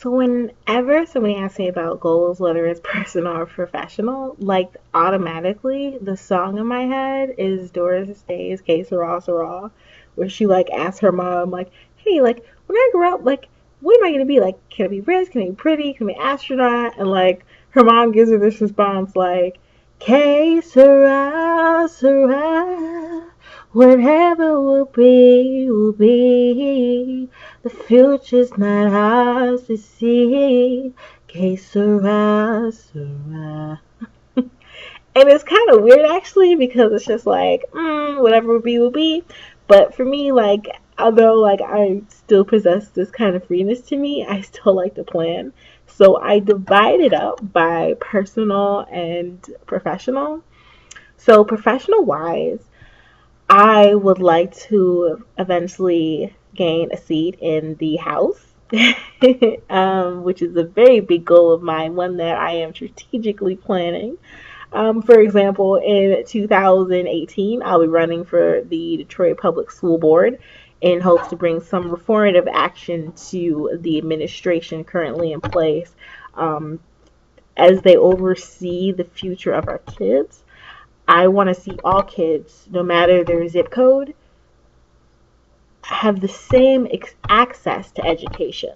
So whenever somebody asks me about goals, whether it's personal or professional, like automatically the song in my head is Doris Day's "Que Sera Sera," where she like asks her mom like, "Hey, like when I grow up, like what am I gonna be? Like, can I be rich? Can I be pretty? Can I be an astronaut?" And like her mom gives her this response like, "Que sera sera, whatever will be will be." The future's not ours to see. Que sera, sera. And it's kind of weird actually because it's just like, whatever will be, will be. But for me, like, although like I still possess this kind of freeness to me, I still like to plan. So I divide it up by personal and professional. So professional wise, I would like to eventually gain a seat in the House, which is a very big goal of mine, one that I am strategically planning. For example, in 2018, I'll be running for the Detroit Public School Board in hopes to bring some reformative action to the administration currently in place um, as they oversee the future of our kids. I want to see all kids, no matter their zip code, have the same access to education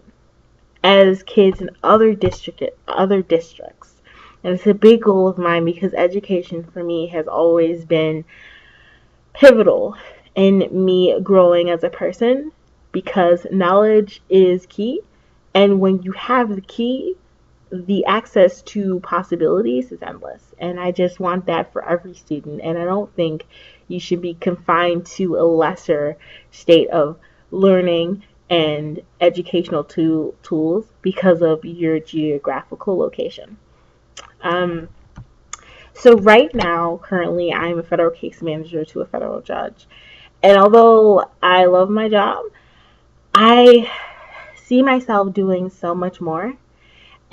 as kids in other districts. And it's a big goal of mine because education for me has always been pivotal in me growing as a person because knowledge is key. And when you have the key, the access to possibilities is endless. And I just want that for every student. And I don't think you should be confined to a lesser state of learning and educational tools because of your geographical location. Um, so right now, currently, I'm a federal case manager to a federal judge. And although I love my job, I see myself doing so much more.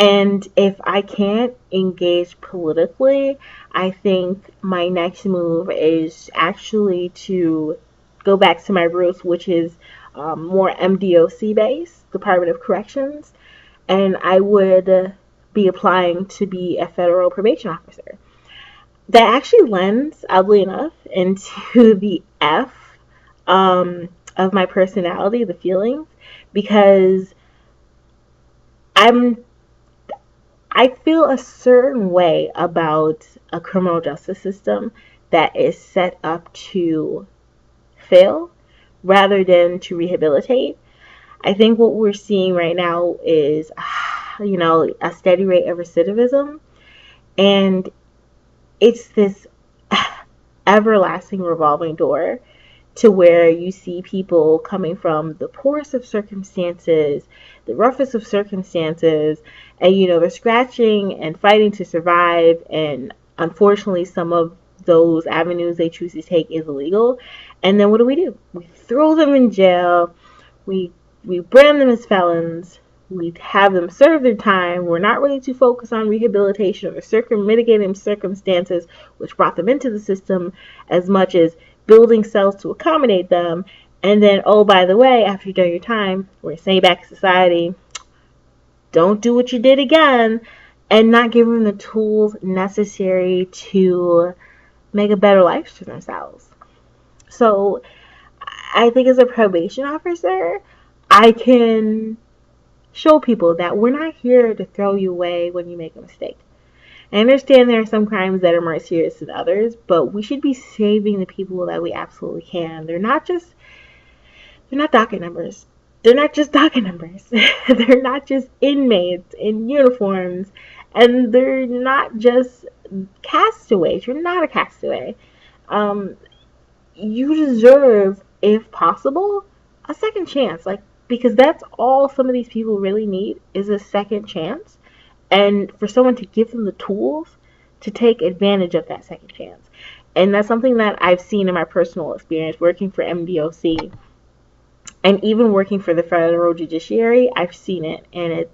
And if I can't engage politically, I think my next move is actually to go back to my roots, which is more MDOC based, Department of Corrections, and I would be applying to be a federal probation officer. That actually lends, oddly enough, into the F of my personality, the feelings, because I'm I feel a certain way about a criminal justice system that is set up to fail rather than to rehabilitate. I think what we're seeing right now is, a steady rate of recidivism, and it's this everlasting revolving door to where you see people coming from the poorest of circumstances, the roughest of circumstances, and they're scratching and fighting to survive. And unfortunately, some of those avenues they choose to take is illegal. And then what do? We throw them in jail. We brand them as felons. We have them serve their time. We're not really too focused on rehabilitation or mitigating circumstances which brought them into the system as much as building cells to accommodate them. And then, oh, by the way, after you've done your time, we're sending you back to society. Don't do what you did again. And not give them the tools necessary to make a better life for themselves. So I think as a probation officer, I can show people that we're not here to throw you away when you make a mistake. I understand there are some crimes that are more serious than others, but we should be saving the people that we absolutely can. They're not docket numbers. They're not just docket numbers. They're not just inmates in uniforms. And they're not just castaways. You're not a castaway. You deserve, if possible, a second chance. Because that's all some of these people really need is a second chance. And for someone to give them the tools to take advantage of that second chance. And that's something that I've seen in my personal experience working for MDOC and even working for the federal judiciary. I've seen it, and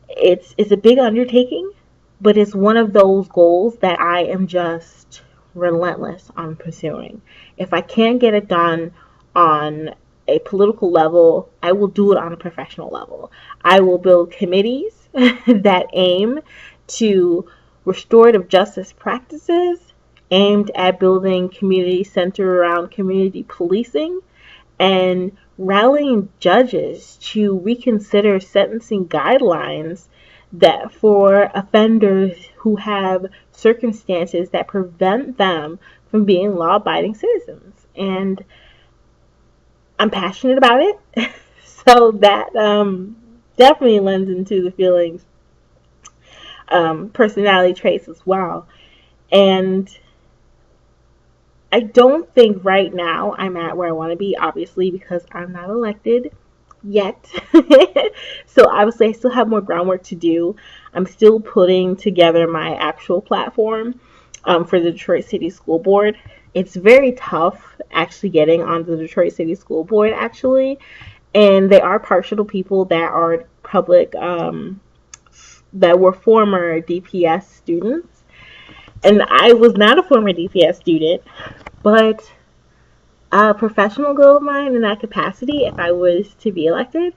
it's a big undertaking, but it's one of those goals that I am just relentless on pursuing. If I can't get it done on a political level, I will do it on a professional level. I will build committees that aim to restorative justice practices aimed at building community centered around community policing and rallying judges to reconsider sentencing guidelines that for offenders who have circumstances that prevent them from being law-abiding citizens. And I'm passionate about it. So that definitely lends into the feelings, personality traits as well. And I don't think right now I'm at where I want to be, obviously, because I'm not elected yet. So obviously I still have more groundwork to do. I'm still putting together my actual platform for the Detroit City School Board. It's very tough actually getting on the Detroit City School Board, actually. And they are partial to people that are public, that were former DPS students. And I was not a former DPS student, but a professional goal of mine in that capacity, if I was to be elected,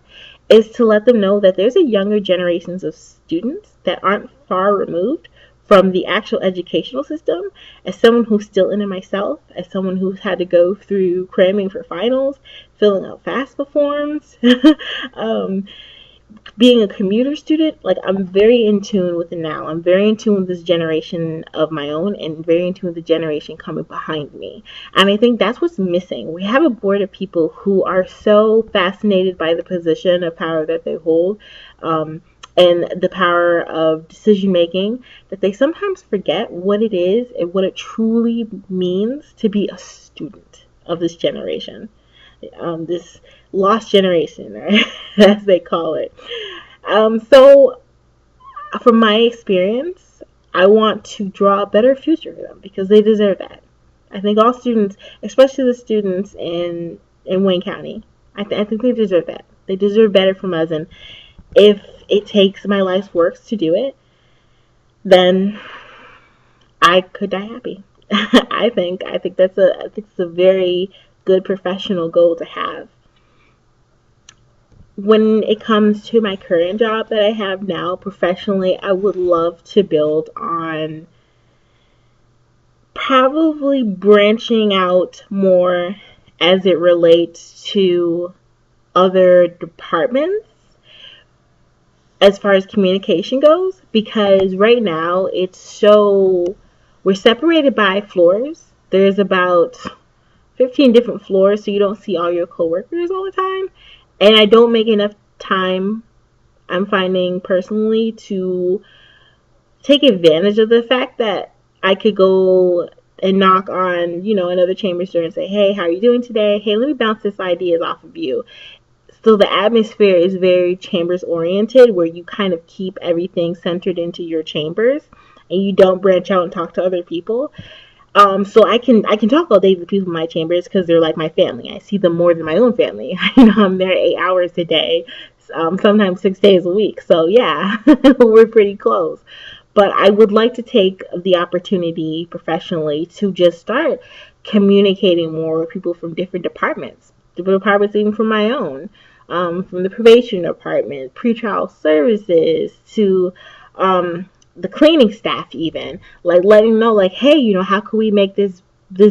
is to let them know that there's a younger generations of students that aren't far removed from the actual educational system. As someone who's still in it myself, as someone who's had to go through cramming for finals, filling out FAFSA forms, being a commuter student, like, I'm very in tune with it now. I'm very in tune with this generation of my own and very in tune with the generation coming behind me. And I think that's what's missing. We have a board of people who are so fascinated by the position of power that they hold, and the power of decision making, that they sometimes forget what it is and what it truly means to be a student of this generation. This lost generation, right? As they call it. So from my experience, I want to draw a better future for them because they deserve that. I think all students, especially the students in Wayne County, I think they deserve that. They deserve better from us, and if it takes my life's work to do it, then I could die happy. I think that's a very good professional goal to have. When it comes to my current job that I have now professionally, I would love to build on probably branching out more as it relates to other departments as far as communication goes, because right now we're separated by floors. There's about 15 different floors, so you don't see all your coworkers all the time. And I don't make enough time, I'm finding personally, to take advantage of the fact that I could go and knock on, another chamber's door and say, hey, how are you doing today? Hey, let me bounce this ideas off of you. So the atmosphere is very chambers oriented, where you kind of keep everything centered into your chambers and you don't branch out and talk to other people. So I can talk all day to the people in my chambers because they're like my family. I see them more than my own family. I'm there 8 hours a day, sometimes 6 days a week. So yeah, we're pretty close. But I would like to take the opportunity professionally to just start communicating more with people from different departments even from my own, from the probation department, pretrial services, to the cleaning staff, even, like, letting them know, like, hey, how can we make this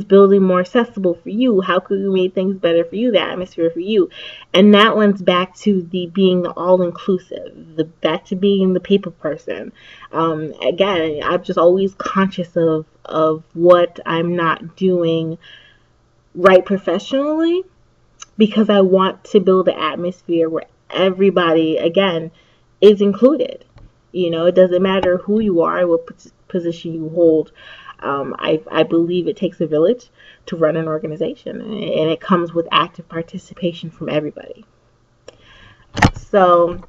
building more accessible for you? How could we make things better for you, the atmosphere for you? And that lends back to the being all inclusive, back to being the people person. Again, I'm just always conscious of what I'm not doing right professionally, because I want to build an atmosphere where everybody, again, is included. It doesn't matter who you are, what position you hold. I believe it takes a village to run an organization, and it comes with active participation from everybody. So,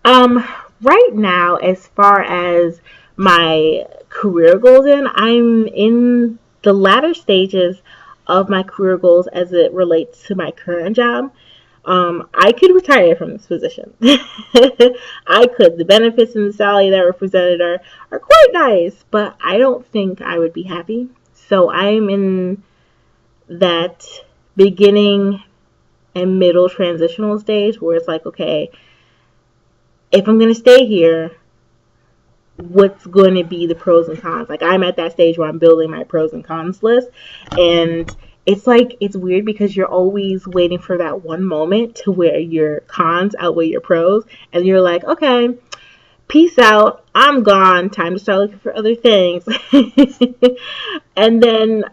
right now, as far as my career goals I'm in the latter stages of my career goals as it relates to my current job. I could retire from this position. I could. The benefits and the salary that were presented are quite nice, but I don't think I would be happy. So I'm in that beginning and middle transitional stage where it's like, okay, if I'm going to stay here, what's going to be the pros and cons? Like, I'm at that stage where I'm building my pros and cons list, and it's like, it's weird because you're always waiting for that one moment to where your cons outweigh your pros, and you're like, okay, peace out, I'm gone, time to start looking for other things. And then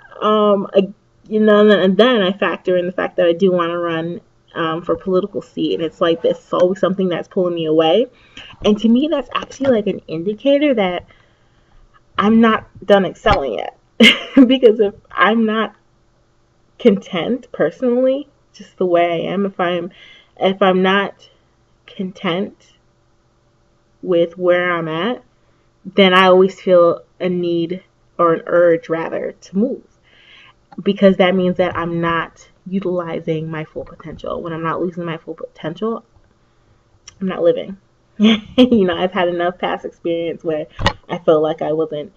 and then I factor in the fact that I do want to run for political seat, and it's like this always something that's pulling me away. And to me, that's actually like an indicator that I'm not done excelling yet. Because if I'm not content personally, just the way I am, if I'm not content with where I'm at, then I always feel a need, or an urge rather, to move. Because that means that I'm not utilizing my full potential. When I'm not losing my full potential, I'm not living. I've had enough past experience where I felt like I wasn't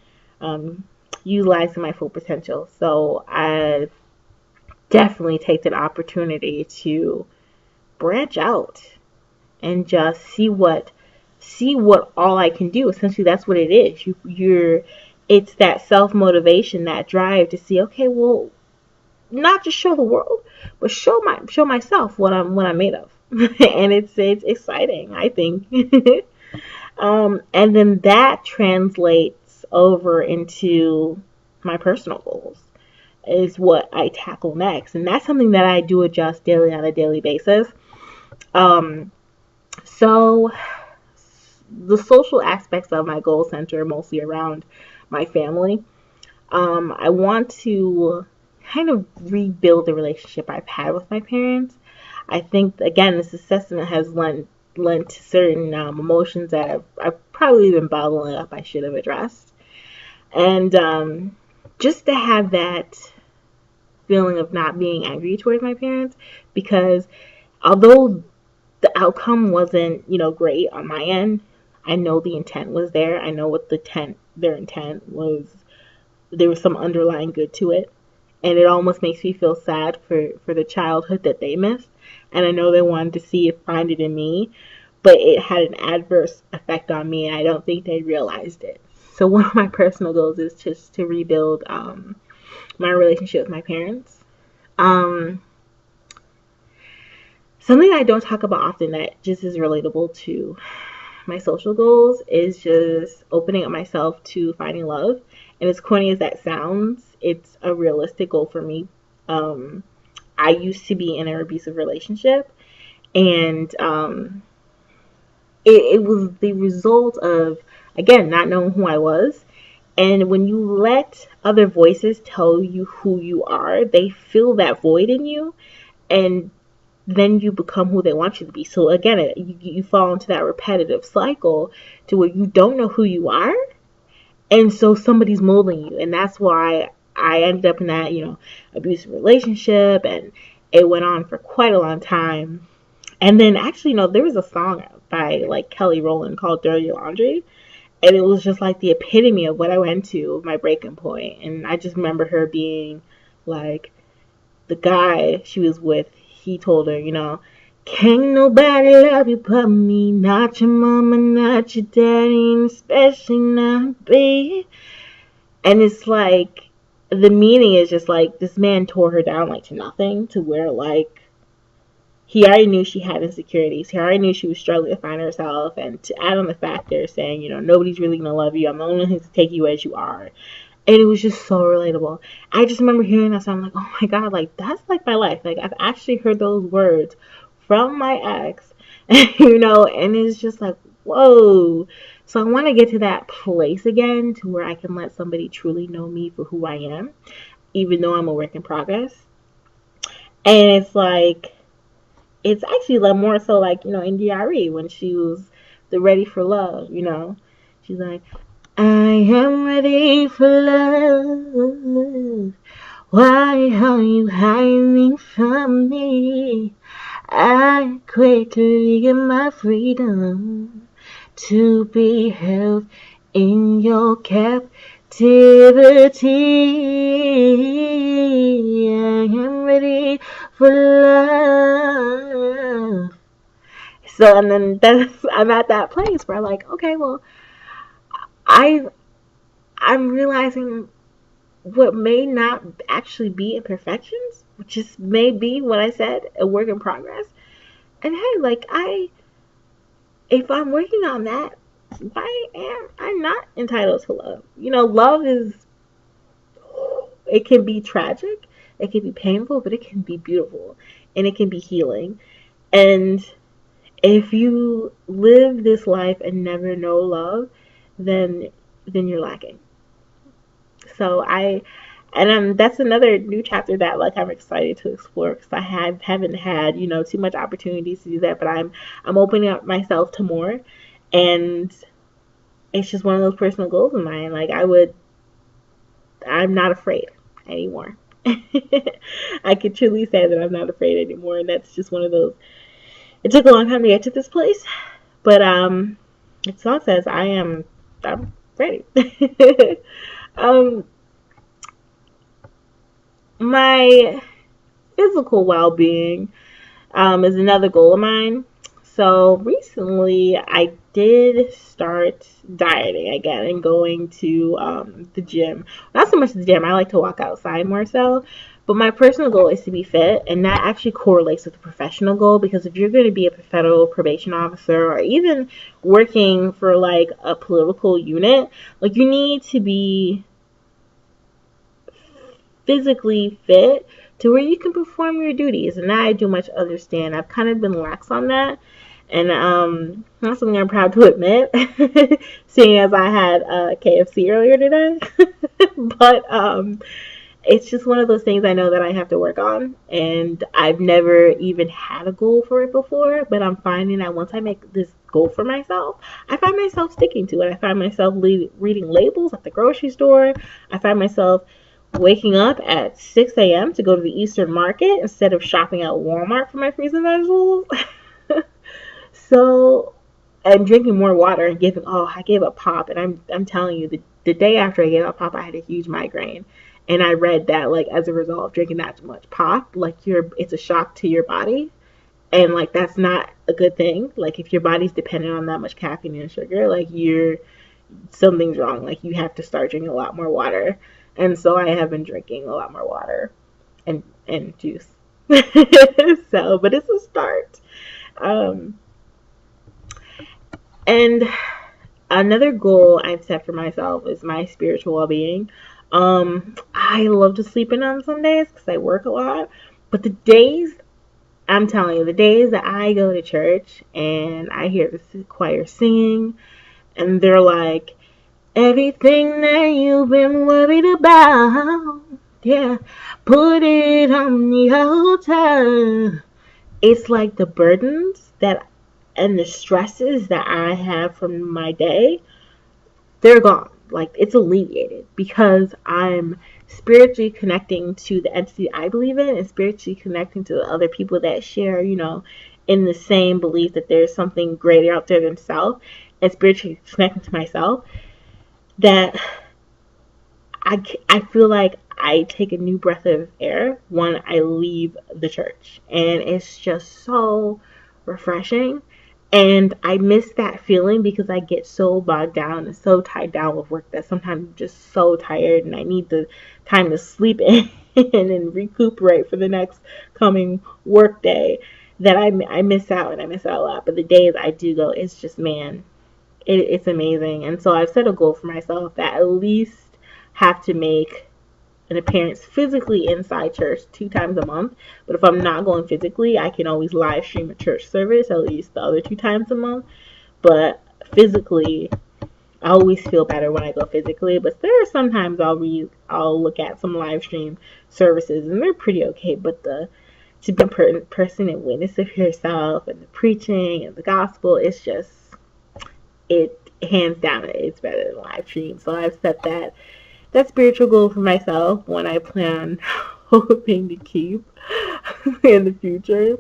utilizing my full potential. So I definitely take that opportunity to branch out and just see what all I can do. Essentially, that's what it is. It's that self-motivation, that drive to see, okay, well, not just show the world, but show myself what I'm made of. And it's exciting, I think. And then that translates over into my personal goals, is what I tackle next. And that's something that I do adjust daily on a daily basis. So the social aspects of my goal center mostly around my family. I want to kind of rebuild the relationship I've had with my parents. I think, again, this assessment has lent to certain emotions that I've probably been bottling up, I should have addressed. And just to have that feeling of not being angry towards my parents, because although the outcome wasn't, great on my end, I know the intent was there. I know what their intent was. There was some underlying good to it. And it almost makes me feel sad for the childhood that they missed. And I know they wanted to find it in me, but it had an adverse effect on me, and I don't think they realized it. So one of my personal goals is just to rebuild my relationship with my parents. Something I don't talk about often that just is relatable to my social goals is just opening up myself to finding love. And as corny as that sounds, it's a realistic goal for me. I used to be in an abusive relationship, and it was the result of, again, not knowing who I was. And when you let other voices tell you who you are, they fill that void in you, and then you become who they want you to be. So again, you fall into that repetitive cycle to where you don't know who you are, and so somebody's molding you. And that's why I ended up in that, abusive relationship, and it went on for quite a long time. And then actually, there was a song by like Kelly Rowland called Dirty Laundry, and it was just like the epitome of what I went to, my breaking point. And I just remember her being like, the guy she was with, he told her, can't nobody love you but me, not your mama, not your daddy, and especially not me. And it's like, the meaning is just like, this man tore her down like to nothing, to where like, he already knew she had insecurities. He already knew she was struggling to find herself. And to add on the factor saying, nobody's really going to love you. I'm the only one who's to take you as you are. And it was just so relatable. I just remember hearing that, so I'm like, oh my God, like, that's like my life. Like, I've actually heard those words from my ex, and it's just like, whoa. So I want to get to that place again, to where I can let somebody truly know me for who I am, even though I'm a work in progress. And it's like, it's actually like more so like, India.Arie, when she was the Ready for Love, she's like, I am ready for love. Why are you hiding from me? I quickly get my freedom to be held in your captivity. I am ready for love. So, and then I'm at that place where I'm like, okay, well, I I'm realizing what may not actually be imperfections, which is maybe what I said, a work in progress. And hey, like if I'm working on that, why am I not entitled to love? Love is, it can be tragic, it can be painful, but it can be beautiful and it can be healing. And if you live this life and never know love, then you're lacking. So that's another new chapter that like I'm excited to explore because I haven't had too much opportunities to do that, but I'm opening up myself to more, and it's just one of those personal goals of mine. Like I'm not afraid anymore. I could truly say that I'm not afraid anymore, and that's just one of those. It took a long time to get to this place, but the song says I'm ready. um, my physical well-being is another goal of mine. So recently, I did start dieting again and going to the gym. Not so much the gym. I like to walk outside more so. But my personal goal is to be fit, and that actually correlates with the professional goal because if you're going to be a federal probation officer or even working for like a political unit, like you need to be physically fit to where you can perform your duties. And that I do much understand. I've kind of been lax on that. And that's something I'm proud to admit, seeing as I had KFC earlier today. But it's just one of those things I know that I have to work on. And I've never even had a goal for it before. But I'm finding that once I make this goal for myself, I find myself sticking to it. I find myself reading labels at the grocery store. I find myself waking up at 6 a.m. to go to the Eastern Market instead of shopping at Walmart for my fruits and vegetables. So, and drinking more water and I gave up pop. And I'm telling you, the day after I gave up pop, I had a huge migraine. And I read that, like, as a result of drinking that much pop, like, it's a shock to your body. And, like, that's not a good thing. Like, if your body's dependent on that much caffeine and sugar, like, something's wrong. Like, you have to start drinking a lot more water. And so I have been drinking a lot more water and juice. So, but it's a start. And another goal I've set for myself is my spiritual well-being. I love to sleep in on some days because I work a lot. But I'm telling you, the days that I go to church and I hear the choir singing, and they're like, everything that you've been worried about, yeah, put it on the altar. It's like the burdens and the stresses that I have from my day, they're gone. Like, it's alleviated because I'm spiritually connecting to the entity I believe in and spiritually connecting to the other people that share, in the same belief that there's something greater out there than self, and spiritually connecting to myself, that I feel like I take a new breath of air when I leave the church. And it's just so refreshing. And I miss that feeling because I get so bogged down and so tied down with work that sometimes I'm just so tired and I need the time to sleep in and recuperate for the next coming work day that I miss out, and I miss out a lot. But the days I do go, it's just, man, it's amazing. And so I've set a goal for myself that at least have to make an appearance physically inside church 2 times a month. But if I'm not going physically, I can always live stream a church service at least the other 2 times a month. But physically, I always feel better when I go physically. But there are sometimes I'll look at some live stream services and they're pretty okay. But to be a person and witness of yourself and the preaching and the gospel, it's just, it hands down, it's better than live stream. So I've set that spiritual goal for myself, one I plan hoping to keep in the future.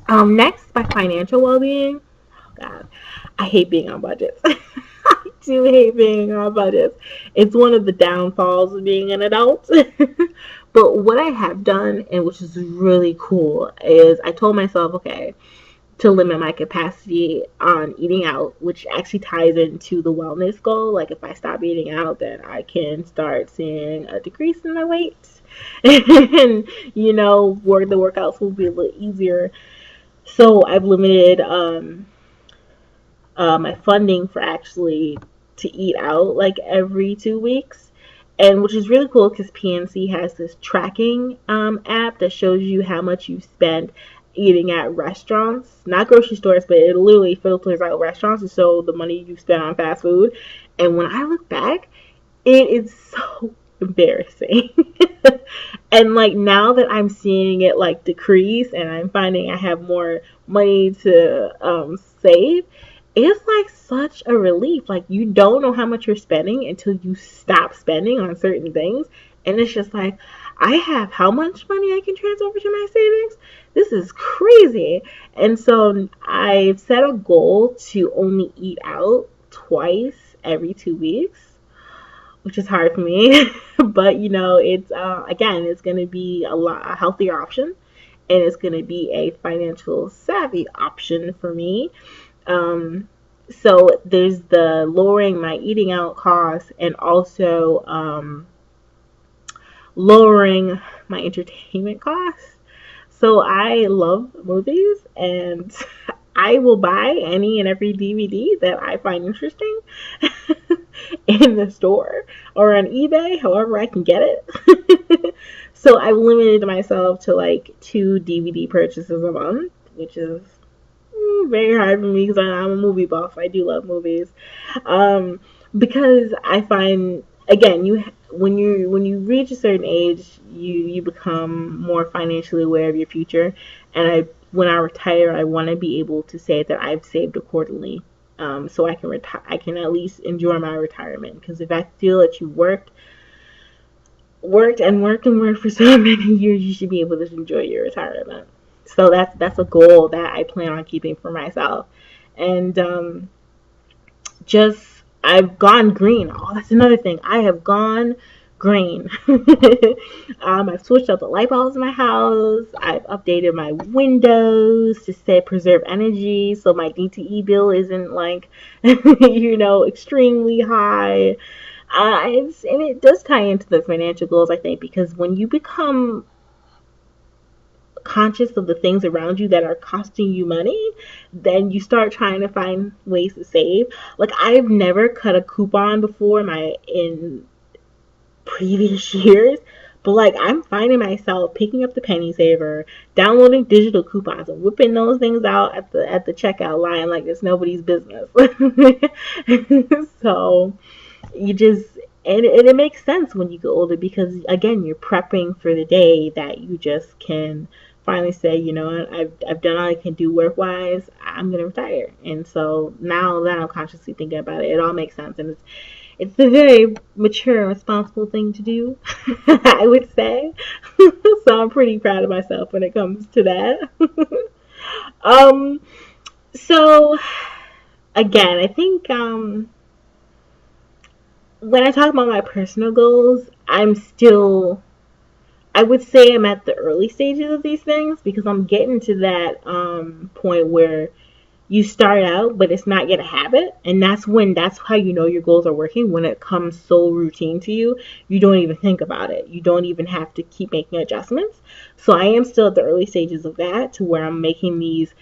Next, my financial well-being. Oh God, I hate being on budgets. I do hate being on budgets. It's one of the downfalls of being an adult. But what I have done, and which is really cool, is I told myself, okay, to limit my capacity on eating out, which actually ties into the wellness goal. Like if I stop eating out, then I can start seeing a decrease in my weight. And the workouts will be a little easier. So I've limited my funding for actually to eat out like every 2 weeks, and which is really cool because PNC has this tracking app that shows you how much you spend eating at restaurants, not grocery stores, but it literally filters out restaurants to show the money you spend on fast food. And when I look back, it is so embarrassing. And like now that I'm seeing it like decrease and I'm finding I have more money to save, it's like such a relief. Like you don't know how much you're spending until you stop spending on certain things, and it's just like I have how much money I can transfer over to my savings. This is crazy. And so I've set a goal to only eat out twice every 2 weeks, which is hard for me. But it's again, it's going to be a healthier option, and it's going to be a financial savvy option for me. So there's the lowering my eating out costs, and also lowering my entertainment costs. So I love movies, and I will buy any and every DVD that I find interesting in the store or on eBay, however I can get it. So I've limited myself to like 2 DVD purchases a month, which is very hard for me because I'm a movie buff. I do love movies, because I find, again, when you reach a certain age, you become more financially aware of your future. And when I retire, I want to be able to say that I've saved accordingly, so I can retire. I can at least enjoy my retirement. Because if I feel that you worked for so many years, you should be able to enjoy your retirement. So that's a goal that I plan on keeping for myself. And just I've gone green. Oh, that's another thing. I have gone green. I've switched out the light bulbs in my house. I've updated my windows to say preserve energy, so my DTE bill isn't like extremely high. And it does tie into the financial goals, I think, because when you become conscious of the things around you that are costing you money, then you start trying to find ways to save. Like I've never cut a coupon before in previous years, but like I'm finding myself picking up the penny saver, downloading digital coupons, and whipping those things out at the checkout line like it's nobody's business. So you just and it makes sense when you get older, because again, you're prepping for the day that you just can finally say, I've done all I can do work wise. I'm gonna retire. And so now that I'm consciously thinking about it, it all makes sense, and it's a very mature and responsible thing to do, I would say. So I'm pretty proud of myself when it comes to that. So again, I think when I talk about my personal goals, I would say I'm at the early stages of these things, because I'm getting to that point where you start out, but it's not yet a habit. And that's how you know your goals are working, when it comes so routine to you, you don't even think about it. You don't even have to keep making adjustments. So I am still at the early stages of that, to where I'm making these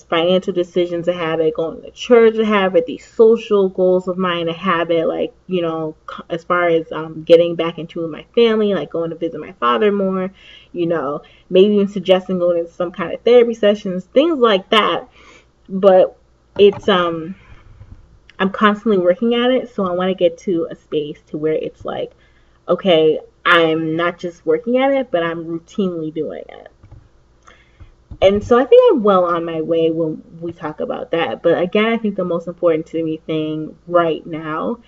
financial decisions a habit, going to church a habit, these social goals of mine a habit, like, as far as getting back into my family, like going to visit my father more, maybe even suggesting going to some kind of therapy sessions, things like that. But it's I'm constantly working at it, so I want to get to a space to where it's like, okay, I'm not just working at it, but I'm routinely doing it. And so I think I'm well on my way when we talk about that. But again, I think the most important to me thing right now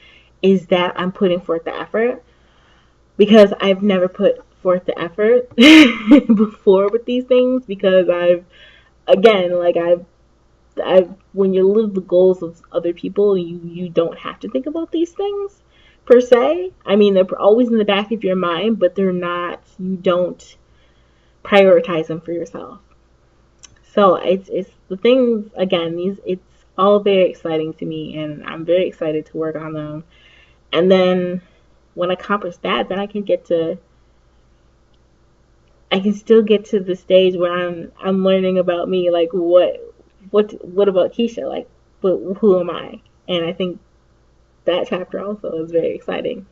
is that I'm putting forth the effort, because I've never put forth the effort before with these things, because I've when you live the goals of other people, you don't have to think about these things per se. I mean, they're always in the back of your mind, but they're not. You don't prioritize them for yourself. So it's the things again. These it's all very exciting to me, and I'm very excited to work on them. And then when I accomplish that, then I can still get to the stage where I'm learning about me, like what about Keisha, like who am I? And I think that chapter also is very exciting.